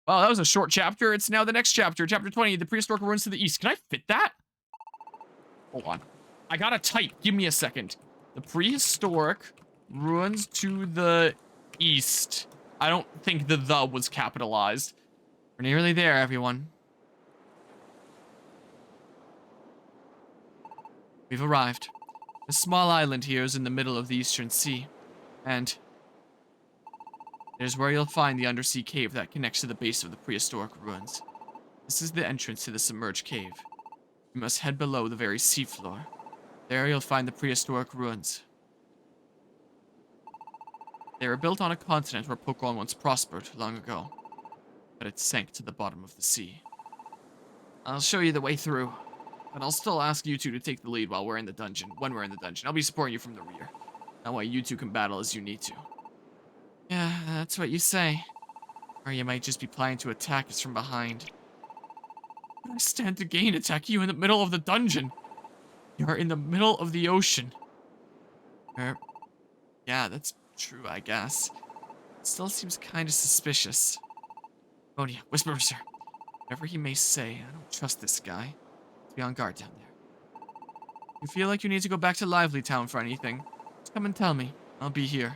Well, that was a short chapter. It's now the next chapter, chapter 20, the prehistoric ruins to the east. Can I fit that? Hold on. I gotta type. Give me a second. The prehistoric ruins to the east. I don't think the was capitalized. We're nearly there, everyone. We've arrived. A small island here is in the middle of the eastern sea. And there's where you'll find the undersea cave that connects to the base of the prehistoric ruins. This is the entrance to the submerged cave. You must head below the very seafloor. There you'll find the prehistoric ruins. They were built on a continent where Pokémon once prospered long ago, but it sank to the bottom of the sea. I'll show you the way through, but I'll still ask you two to take the lead while we're in the dungeon. When we're in the dungeon, I'll be supporting you from the rear. That way you two can battle as you need to. Yeah, that's what you say. Or you might just be planning to attack us from behind. I stand to gain attack you in the middle of the dungeon. You're in the middle of the ocean. Yeah, that's true, I guess. It still seems kind of suspicious. Oh yeah, whisper, sir. Whatever he may say, I don't trust this guy. Let's be on guard down there. If you feel like you need to go back to Lively Town for anything, just come and tell me. I'll be here.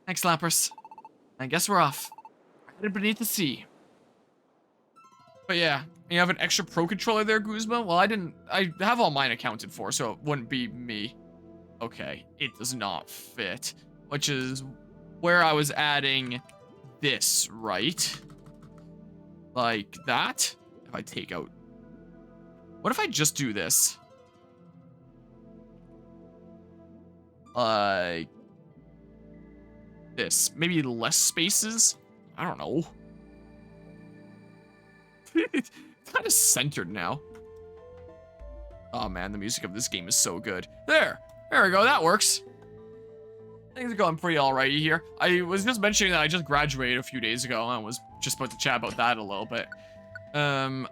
Thanks, Lappers. I guess we're off. We're headed beneath the sea. But yeah, you have an extra pro controller there, Guzma? Well, I have all mine accounted for, so it wouldn't be me. Okay, it does not fit. Which is where I was adding this, right? Like that? If I take out... What if I just do this? Like... this. Maybe less spaces? I don't know. It's kind of centered now. Oh man, the music of this game is so good. There we go, that works. Things are going pretty alrighty here. I was just mentioning that I just graduated a few days ago. I was just about to chat about that a little bit.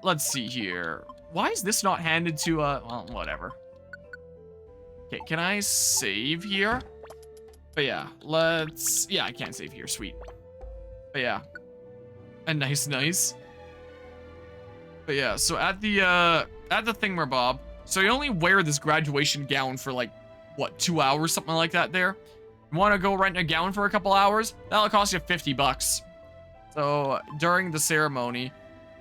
Let's see here. Why is this not handed to, well, whatever. Okay, can I save here? But yeah, yeah, I can't save here, sweet. But yeah, a nice. But yeah, so at the thingamabob, so you only wear this graduation gown for like, what, 2 hours, something like that there? You want to go rent a gown for a couple hours? That'll cost you 50 bucks. So during the ceremony,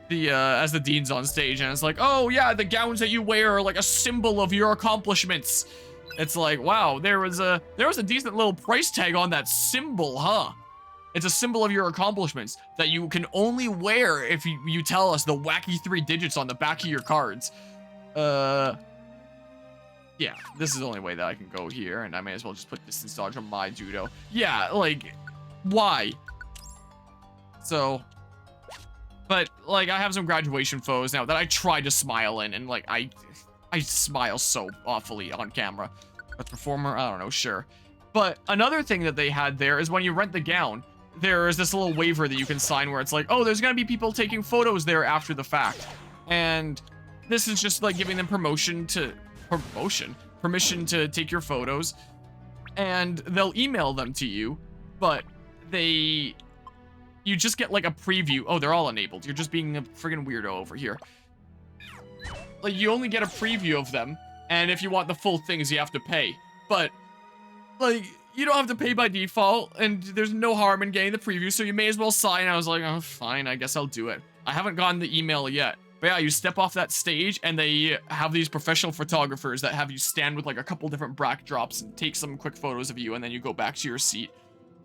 as the dean's on stage, and it's like, oh yeah, the gowns that you wear are like a symbol of your accomplishments. It's like, wow, there was a decent little price tag on that symbol, huh? It's a symbol of your accomplishments that you can only wear if you tell us the wacky 3 digits on the back of your cards. Yeah, this is the only way that I can go here, and I may as well just put distance dodge on my judo. Yeah, like, why? So, but, like, I have some graduation photos now that I try to smile in, and, like, I smile so awfully on camera. A performer, I don't know, sure. But another thing that they had there is when you rent the gown, there is this little waiver that you can sign where it's like, oh, there's gonna be people taking photos there after the fact. And this is just, like, giving them permission to take your photos, and they'll email them to you, but you just get like a preview. Oh, they're all enabled. You're just being a friggin' weirdo over here. Like, you only get a preview of them, and if you want the full things, you have to pay. But, like, you don't have to pay by default, and there's no harm in getting the preview, so you may as well sign. I was like, oh, fine, I guess I'll do it. I haven't gotten the email yet. But yeah, you step off that stage, and they have these professional photographers that have you stand with like a couple different backdrops and take some quick photos of you, and then you go back to your seat.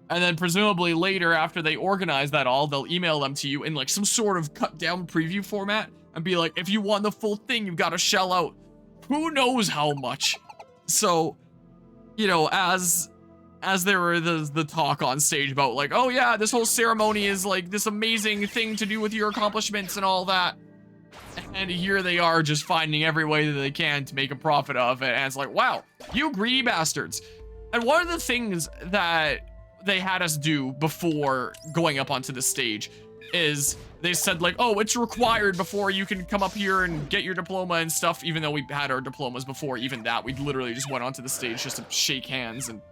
And then presumably later, after they organize that all, they'll email them to you in like some sort of cut down preview format and be like, if you want the full thing, you've got to shell out who knows how much. So, you know, as there were the talk on stage about like, oh yeah, this whole ceremony is like this amazing thing to do with your accomplishments and all that. And here they are just finding every way that they can to make a profit of it. And it's like, wow, you greedy bastards. And one of the things that they had us do before going up onto the stage is they said like, oh, it's required before you can come up here and get your diploma and stuff, even though we had our diplomas before even that. We literally just went onto the stage just to shake hands and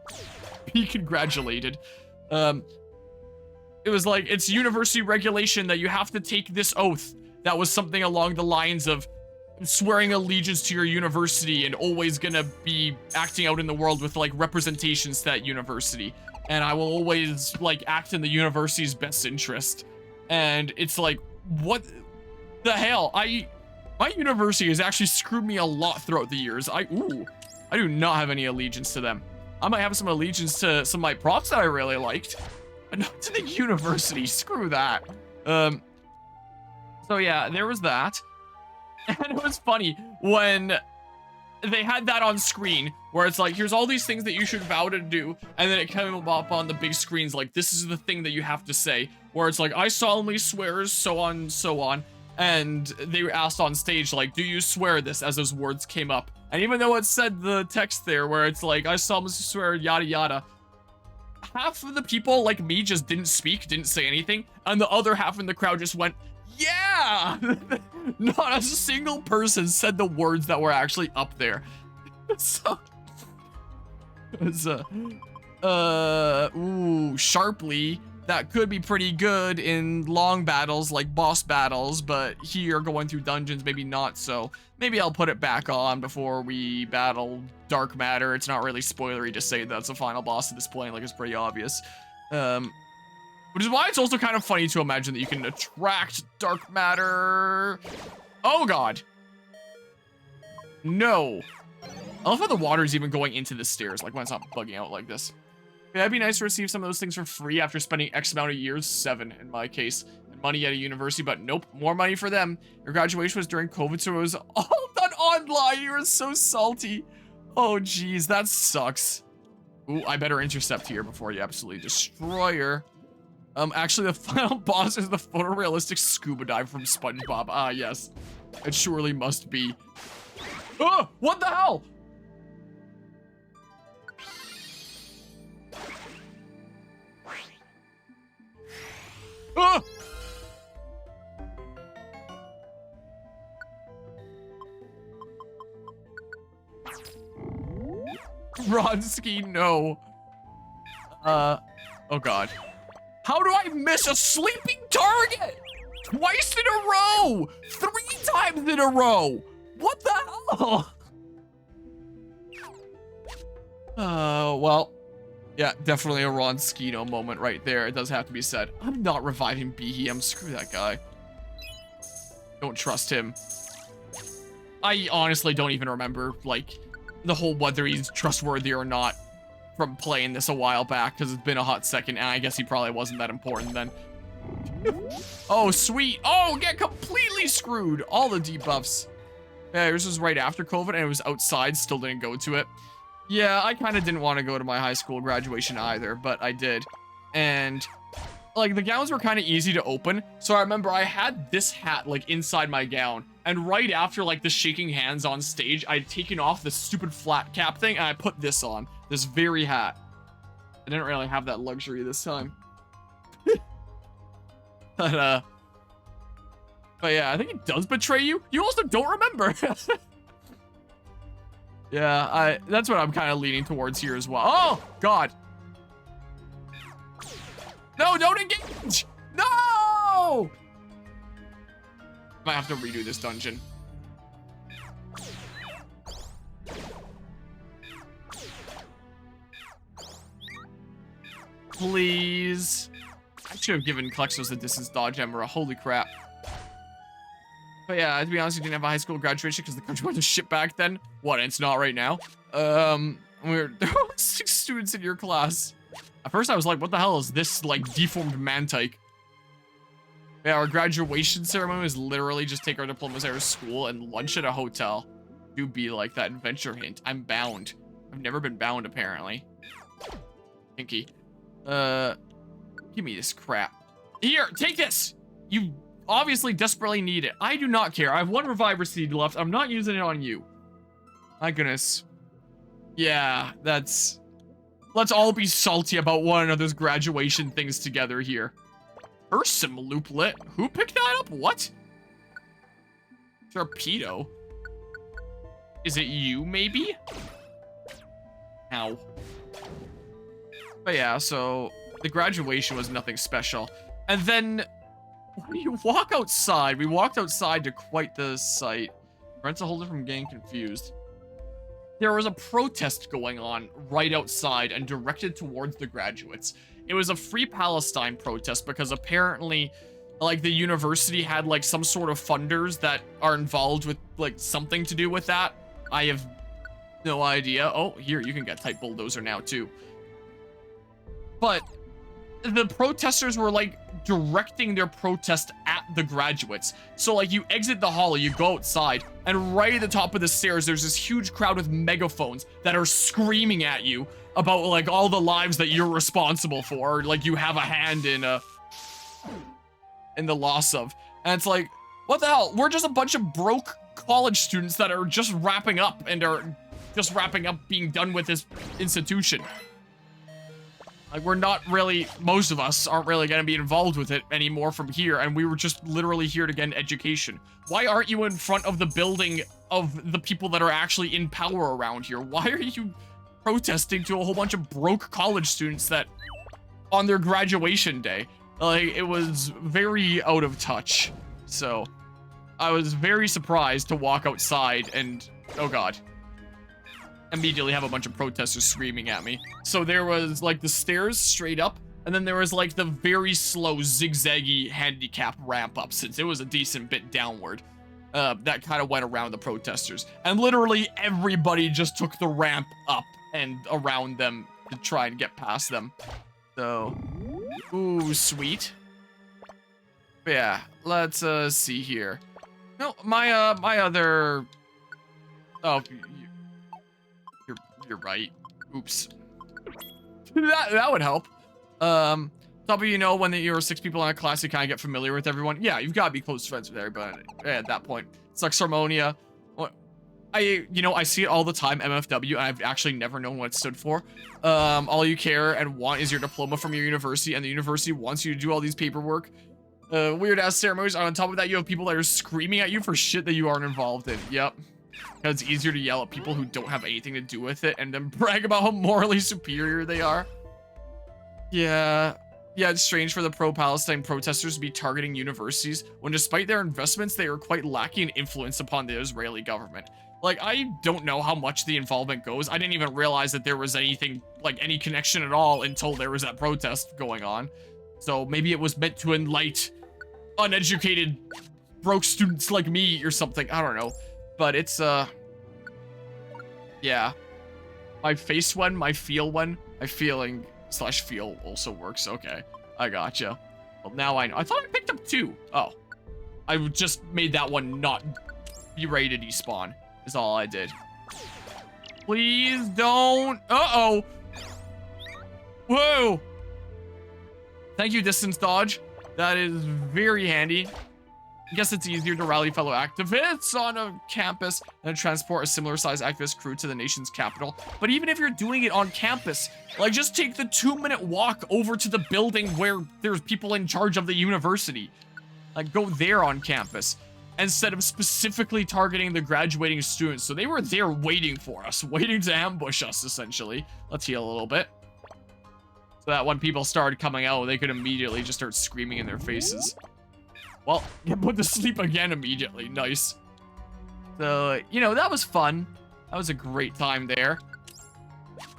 be congratulated. It was like, it's university regulation that you have to take this oath. That was something along the lines of swearing allegiance to your university and always gonna be acting out in the world with like representations to that university. And I will always like act in the university's best interest. And it's like, what the hell? My university has actually screwed me a lot throughout the years. I do not have any allegiance to them. I might have some allegiance to some of my profs that I really liked, but not to the university. Screw that. So yeah, there was that. And it was funny when they had that on screen where it's like, here's all these things that you should vow to do. And then it came up on the big screens like, this is the thing that you have to say. Where it's like, I solemnly swear, so on, so on. And they were asked on stage, like, do you swear this, as those words came up? And even though it said the text there where it's like, I solemnly swear, yada, yada. Half of the people, like me, just didn't speak, didn't say anything. And the other half in the crowd just went, yeah! Not a single person said the words that were actually up there. So, it's sharply. That could be pretty good in long battles, like boss battles, but here going through dungeons, maybe not so. Maybe I'll put it back on before we battle Dark Matter. It's not really spoilery to say that's the final boss at this point, like it's pretty obvious. Which is why it's also kind of funny to imagine that you can attract Dark Matter. Oh god. No. I love how the water's even going into the stairs, like when it's not bugging out like this. Yeah, it'd be nice to receive some of those things for free after spending X amount of years, 7 in my case, and money at a university, but nope, more money for them. Your graduation was during COVID, so it was all done online. You were so salty. Oh, geez, that sucks. Ooh, I better intercept here before you absolutely destroy her. Actually, the final boss is the photorealistic scuba dive from SpongeBob. Ah, yes. It surely must be. Oh, what the hell? Ah! Ronsky, no. Oh god. How do I miss a sleeping target? Twice in a row! 3 times in a row! What the hell? Well, yeah, definitely a Ronskino moment right there. It does have to be said. I'm not reviving Behem. Screw that guy. Don't trust him. I honestly don't even remember, like, the whole whether he's trustworthy or not from playing this a while back, because it's been a hot second, and I guess he probably wasn't that important then. Oh, sweet. Oh, get completely screwed. All the debuffs. Yeah, this was right after COVID, and it was outside. Still didn't go to it. Yeah, I kind of didn't want to go to my high school graduation either, but I did. And, like, the gowns were kind of easy to open. So I remember I had this hat, like, inside my gown. And right after, like, the shaking hands on stage, I'd taken off the stupid flat cap thing, and I put this on. This very hat. I didn't really have that luxury this time. But yeah, I think it does betray you. You also don't remember. Yeah, that's what I'm kind of leaning towards here as well. Oh, God. No, don't engage. No! Might have to redo this dungeon. Please. I should have given Klexos the distance dodge emerald. Holy crap. But yeah, to be honest, you didn't have a high school graduation because the country went to shit back then. What, it's not right now? There were 6 students in your class. At first I was like, what the hell is this, like, deformed man-tyke? Yeah, our graduation ceremony was literally just take our diplomas out of school and lunch at a hotel. Do be like that adventure hint. I'm bound. I've never been bound, apparently. Pinky. Give me this crap. Here, take this! You obviously desperately need it. I do not care. I have 1 reviver seed left. I'm not using it on you. My goodness. Yeah, that's... Let's all be salty about one another's graduation things together here. Ursum looplet? Who picked that up? What? Torpedo? Is it you, maybe? Ow. But yeah, so... The graduation was nothing special. And then when you walk outside, we walked outside to quite the sight. Prevents a holder from getting confused. There was a protest going on right outside and directed towards the graduates. It was a Free Palestine protest because apparently, like, the university had, like, some sort of funders that are involved with, like, something to do with that. I have no idea. Oh, here, you can get Type Bulldozer now, too. But the protesters were, like, directing their protest at the graduates. So, like, you exit the hall, you go outside, and right at the top of the stairs, there's this huge crowd with megaphones that are screaming at you about, like, all the lives that you're responsible for, or, like, you have a hand in the loss of. And it's like, what the hell? We're just a bunch of broke college students that are just wrapping up and are just wrapping up being done with this institution. Like, we're not really, most of us aren't really going to be involved with it anymore from here, and we were just literally here to get an education. Why aren't you in front of the building of the people that are actually in power around here? Why are you protesting to a whole bunch of broke college students that, on their graduation day? Like, it was very out of touch. So, I was very surprised to walk outside and, oh god, immediately have a bunch of protesters screaming at me. So there was, like, the stairs straight up, and then there was, like, the very slow zigzaggy handicap ramp up, since it was a decent bit downward. That kind of went around the protesters. And literally everybody just took the ramp up and around them to try and get past them. So, ooh, sweet. But yeah, let's see here. No, my other, oh, you're right. Oops. that would help. Top of, you know, when you're 6 people in a class, you kind of get familiar with everyone. Yeah, you've got to be close friends with everybody at that point. It's like Harmonia. I see it all the time, MFW, and I've actually never known what it stood for. All you care and want is your diploma from your university, and the university wants you to do all these paperwork. Weird-ass ceremonies. On top of that, you have people that are screaming at you for shit that you aren't involved in. Yep. Because it's easier to yell at people who don't have anything to do with it and then brag about how morally superior they are. Yeah, it's strange for the pro-Palestine protesters to be targeting universities when, despite their investments, they are quite lacking in influence upon the Israeli government. Like, I don't know how much the involvement goes. I didn't even realize that there was anything, like, any connection at all until there was that protest going on. So maybe it was meant to enlighten uneducated, broke students like me or something. I don't know. But it's, yeah. My face one, my feel one, my feeling / feel also works. Okay, I gotcha. Well, now I know. I thought I picked up 2. Oh. I just made that one not be ready to despawn, is all I did. Please don't. Uh-oh. Whoa. Thank you, distance dodge. That is very handy. I guess it's easier to rally fellow activists on a campus than to transport a similar-sized activist crew to the nation's capital. But even if you're doing it on campus, like, just take the 2-minute walk over to the building where there's people in charge of the university. Like, go there on campus, instead of specifically targeting the graduating students. So they were there waiting for us, waiting to ambush us, essentially. Let's heal a little bit. So that when people started coming out, they could immediately just start screaming in their faces. Well, get put to sleep again immediately. Nice. So, you know, that was fun. That was a great time there.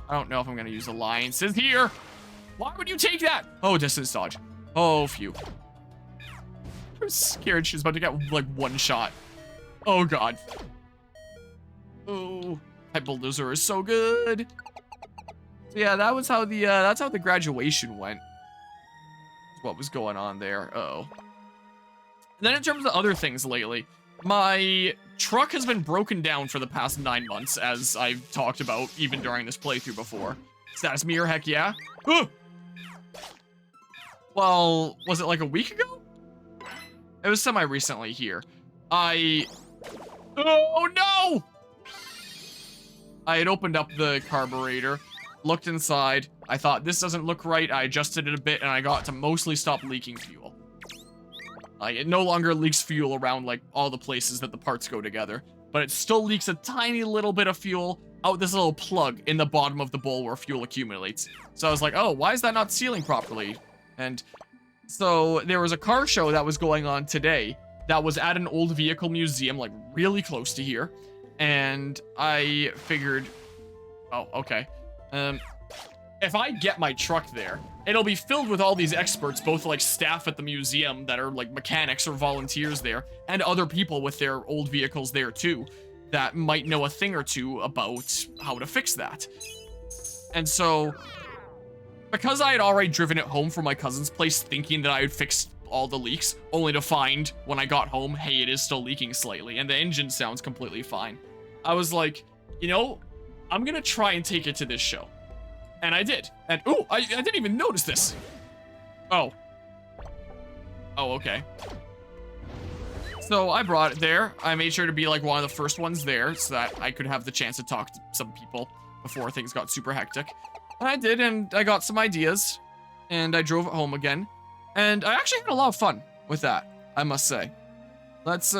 I don't know if I'm going to use alliances here. Why would you take that? Oh, distance dodge. Oh, phew. I was scared she was about to get, like, one shot. Oh, God. Oh, Type Bulldozer is so good. So, yeah, that was how the, that's how the graduation went. What was going on there. Uh-oh. Then in terms of other things lately, my truck has been broken down for the past 9 months, as I've talked about even during this playthrough before. Status mirror, heck yeah. Well, was it like a week ago? It was semi-recently here. Oh no! I had opened up the carburetor, looked inside. I thought, this doesn't look right. I adjusted it a bit, and I got to mostly stop leaking fuel. It no longer leaks fuel around, like, all the places that the parts go together. But it still leaks a tiny little bit of fuel, out this little plug in the bottom of the bowl where fuel accumulates. So I was like, oh, why is that not sealing properly? And so there was a car show that was going on today that was at an old vehicle museum, like really close to here. And I figured, oh, okay. If I get my truck there, it'll be filled with all these experts, both like staff at the museum that are like mechanics or volunteers there, and other people with their old vehicles there too, that might know a thing or two about how to fix that. And so, because I had already driven it home from my cousin's place thinking that I had fixed all the leaks, only to find when I got home, hey, it is still leaking slightly, and the engine sounds completely fine. I was like, you know, I'm gonna try and take it to this show. And I did. And, ooh, I didn't even notice this. Oh. Oh, okay. So I brought it there. I made sure to be like one of the first ones there so that I could have the chance to talk to some people before things got super hectic. And I did, and I got some ideas. And I drove it home again. And I actually had a lot of fun with that, I must say. Let's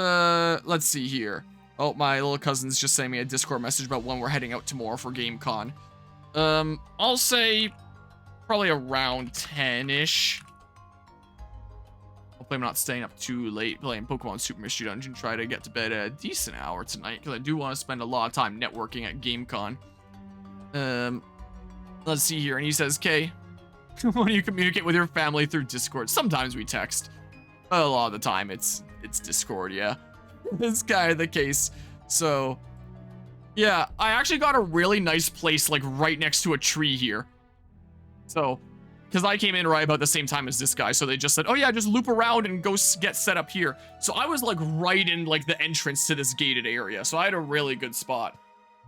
see here. Oh, my little cousin's just sending me a Discord message about when we're heading out tomorrow for GameCon. I'll say probably around 10-ish. Hopefully I'm not staying up too late playing Pokemon Super Mystery Dungeon. Try to get to bed at a decent hour tonight, because I do want to spend a lot of time networking at GameCon. Let's see here. And he says, Kay, when do you communicate with your family through Discord? Sometimes we text. But a lot of the time it's Discord, yeah. It's kind of the case. So yeah, I actually got a really nice place, like, right next to a tree here. So, because I came in right about the same time as this guy, so they just said, oh yeah, just loop around and go get set up here. So I was, like, right in, like, the entrance to this gated area, so I had a really good spot.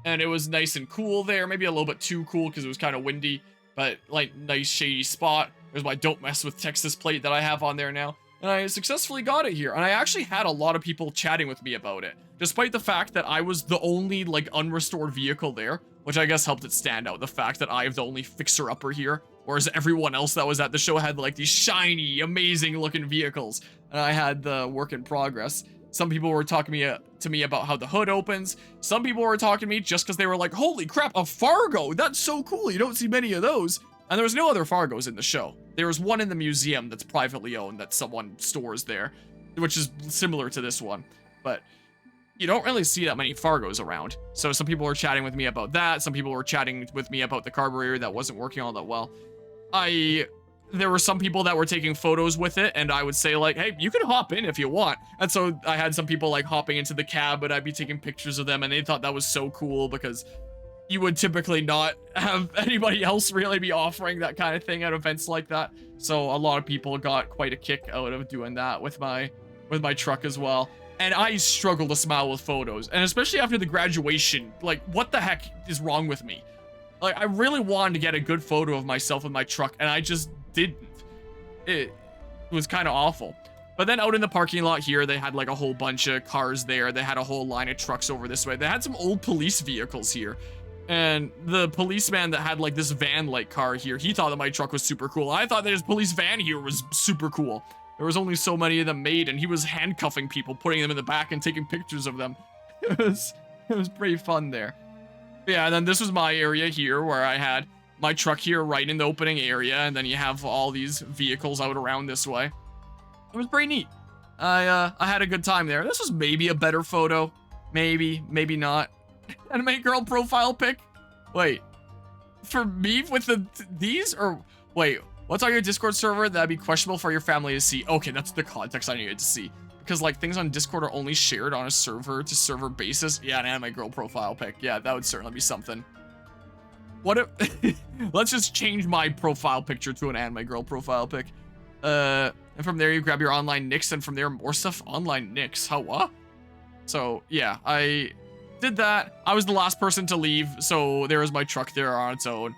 And it was nice and cool there, maybe a little bit too cool because it was kind of windy, but, like, nice shady spot. There's my don't mess with Texas plate that I have on there now. And I successfully got it here. And I actually had a lot of people chatting with me about it, despite the fact that I was the only, like, unrestored vehicle there, which I guess helped it stand out. The fact that I have the only fixer-upper here, whereas everyone else that was at the show had, like, these shiny, amazing-looking vehicles. And I had the work in progress. Some people were talking to me about how the hood opens. Some people were talking to me just because they were like, holy crap, a Fargo! That's so cool! You don't see many of those. And there was no other Fargos in the show. There was one in the museum that's privately owned that someone stores there, which is similar to this one. But you don't really see that many Fargos around. So some people were chatting with me about that. Some people were chatting with me about the carburetor that wasn't working all that well. There were some people that were taking photos with it, and I would say, like, hey, you can hop in if you want. And so I had some people, like, hopping into the cab, and I'd be taking pictures of them, and they thought that was so cool because you would typically not have anybody else really be offering that kind of thing at events like that. So a lot of people got quite a kick out of doing that with my truck as well. And I struggle to smile with photos, and especially after the graduation, like, what the heck is wrong with me? Like, I really wanted to get a good photo of myself with my truck, and I just didn't. It was kind of awful. But then out in the parking lot here, they had, like, a whole bunch of cars there. They had a whole line of trucks over this way. They had some old police vehicles here. And the policeman that had, like, this van-like car here, he thought that my truck was super cool. I thought that his police van here was super cool. There was only so many of them made, and he was handcuffing people, putting them in the back and taking pictures of them. It was pretty fun there. Yeah, and then this was my area here where I had my truck here right in the opening area, and then you have all these vehicles out around this way. It was pretty neat. I had a good time there. This was maybe a better photo. Maybe not. Anime girl profile pic? Wait. For me with these? Or wait, what's on your Discord server that'd be questionable for your family to see? Okay, that's the context I needed to see. Because, like, things on Discord are only shared on a server-to-server basis. Yeah, an anime girl profile pic. Yeah, that would certainly be something. What if... Let's just change my profile picture to an anime girl profile pic. And from there, you grab your online nicks, and from there, more stuff. Online nicks. How, what? So, yeah, I did that. I was the last person to leave, so there was my truck there on its own.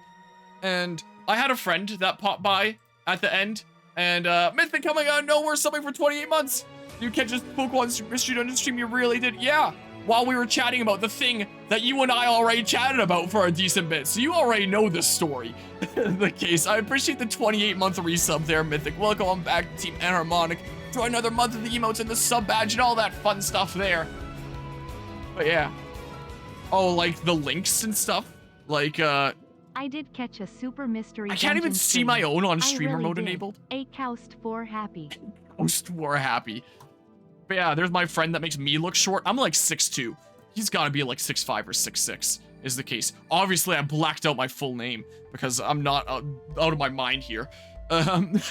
And I had a friend that popped by at the end, and Mythic coming out of nowhere, something for 28 months. You catch this Pokemon Mystery Dungeon stream, you really did. Yeah, while we were chatting about the thing that you and I already chatted about for a decent bit, so you already know this story. The case. I appreciate the 28-month resub there, Mythic. Welcome back to Team Enharmonic. Enjoy another month of the emotes and the sub badge and all that fun stuff there. But yeah. Oh, like the links and stuff? Like, I did catch a super mystery. I can't even see my own on streamer mode enabled. A Coust 4 happy. Coust 4 happy. But yeah, there's my friend that makes me look short. I'm like 6'2". He's gotta be like 6'5" or 6'6" is the case. Obviously, I blacked out my full name because I'm not out of my mind here. And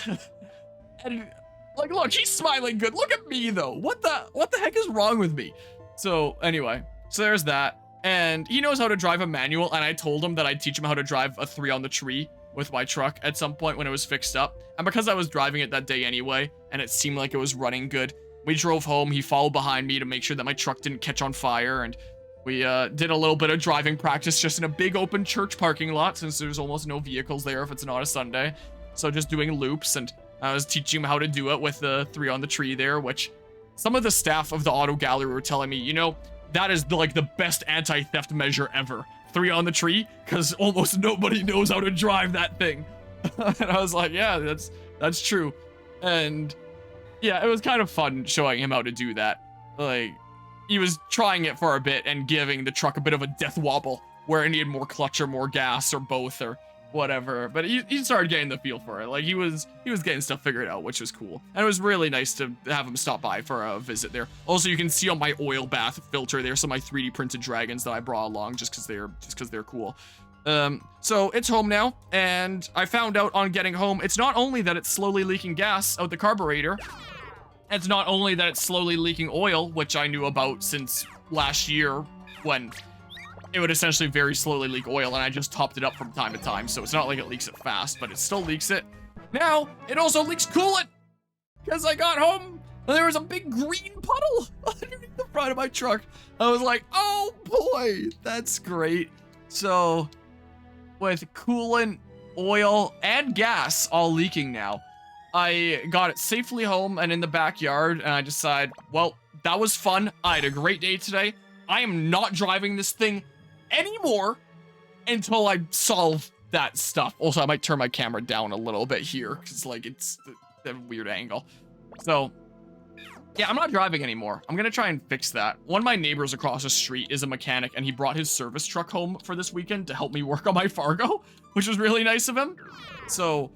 like, look, he's smiling good. Look at me though. What the heck is wrong with me? So anyway, so there's that. And he knows how to drive a manual, and I told him that I'd teach him how to drive a 3 on the tree with my truck at some point when it was fixed up. And because I was driving it that day anyway, and it seemed like it was running good, we drove home. He followed behind me to make sure that my truck didn't catch on fire, and we did a little bit of driving practice just in a big open church parking lot since there's almost no vehicles there if it's not a Sunday. So just doing loops, and I was teaching him how to do it with the 3 on the tree there, which some of the staff of the auto gallery were telling me, you know, that is like the best anti-theft measure ever. 3 on the tree, because almost nobody knows how to drive that thing. And I was like, yeah, that's true. And yeah, it was kind of fun showing him how to do that. Like, he was trying it for a bit and giving the truck a bit of a death wobble where it needed more clutch or more gas or both or whatever. But he started getting the feel for it. Like, he was getting stuff figured out, which was cool. And it was really nice to have him stop by for a visit there. Also, you can see on my oil bath filter there some of my 3D printed dragons that I brought along just because they're cool. So it's home now, and I found out on getting home, it's not only that it's slowly leaking gas out the carburetor, it's not only that it's slowly leaking oil, which I knew about since last year when it would essentially very slowly leak oil, and I just topped it up from time to time, so it's not like it leaks it fast, but it still leaks it. Now, it also leaks coolant! Because I got home, and there was a big green puddle underneath the front of my truck. I was like, oh boy, that's great. So, with coolant, oil, and gas all leaking now, I got it safely home and in the backyard, and I decided, well, that was fun. I had a great day today. I am not driving this thing anymore until I solve that stuff. Also, I might turn my camera down a little bit here because, like, it's a weird angle. So, yeah, I'm not driving anymore. I'm gonna try and fix that. One of my neighbors across the street is a mechanic, and he brought his service truck home for this weekend to help me work on my Fargo, which was really nice of him. So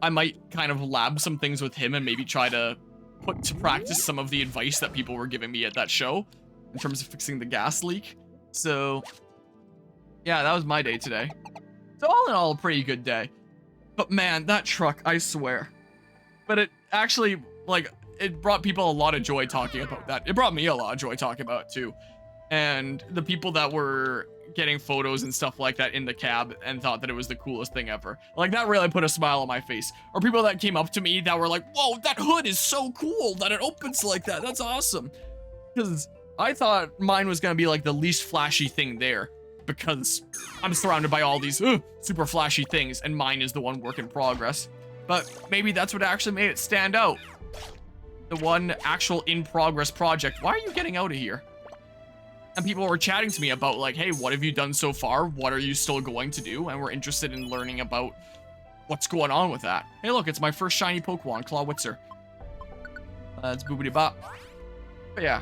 I might kind of lab some things with him and maybe try to put to practice some of the advice that people were giving me at that show in terms of fixing the gas leak. So yeah, that was my day today. So all in all, a pretty good day. But man, that truck, I swear. But it actually, like, it brought people a lot of joy talking about that. It brought me a lot of joy talking about it too. And the people that were getting photos and stuff like that in the cab and thought that it was the coolest thing ever. Like, that really put a smile on my face. Or people that came up to me that were like, whoa, that hood is so cool that it opens like that. That's awesome. Because I thought mine was going to be like the least flashy thing there, because I'm surrounded by all these super flashy things, and mine is the one work in progress. But maybe that's what actually made it stand out. The one actual in-progress project. Why are you getting out of here? And people were chatting to me about, like, hey, what have you done so far? What are you still going to do? And we're interested in learning about what's going on with that. Hey, look, it's my first shiny Pokemon, Clawitzer. It's boobity bop. But yeah.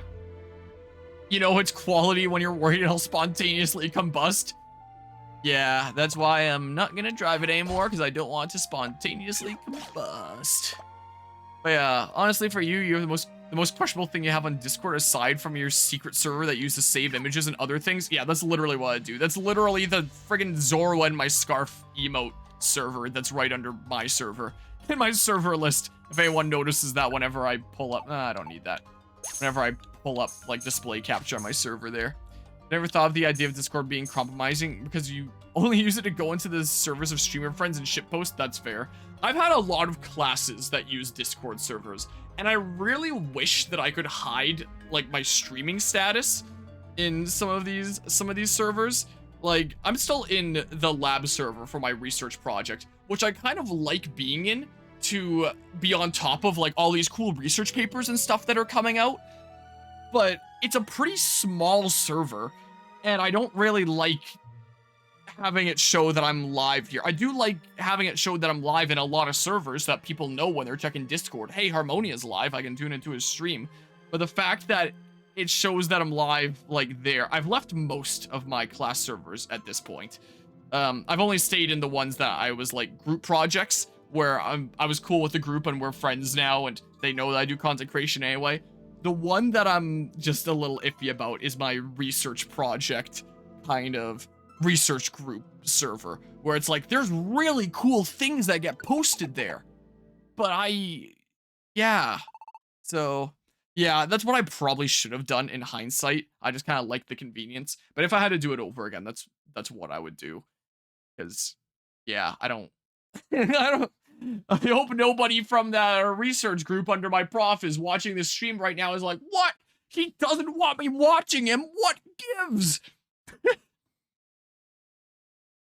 You know it's quality when you're worried it'll spontaneously combust? Yeah, that's why I'm not gonna drive it anymore, because I don't want it to spontaneously combust. But yeah, honestly, for you, you're the most questionable thing you have on Discord aside from your secret server that uses save images and other things. Yeah, that's literally what I do. That's literally the friggin' Zorro and my scarf emote server that's right under my server. In my server list, if anyone notices that whenever I pull up, I don't need that. Whenever I pull up, like, display capture on my server there. Never thought of the idea of Discord being compromising because you only use it to go into the servers of streamer friends and shitpost. That's fair. I've had a lot of classes that use Discord servers, and I really wish that I could hide, like, my streaming status in some of these servers. Like, I'm still in the lab server for my research project, which I kind of like being in to be on top of, like, all these cool research papers and stuff that are coming out. But it's a pretty small server, and I don't really like having it show that I'm live here. I do like having it show that I'm live in a lot of servers that people know when they're checking Discord. Hey, Harmonia's live, I can tune into his stream. But the fact that it shows that I'm live, like, there. I've left most of my class servers at this point. I've only stayed in the ones that I was, like, group projects, where I was cool with the group and we're friends now, and they know that I do content creation anyway. The one that I'm just a little iffy about is my research project kind of research group server, where it's like, there's really cool things that get posted there. But yeah. So, yeah, that's what I probably should have done in hindsight. I just kind of like the convenience. But if I had to do it over again, that's what I would do. Because, yeah, I don't, I hope nobody from that research group under my prof is watching this stream right now is like, what? He doesn't want me watching him. What gives?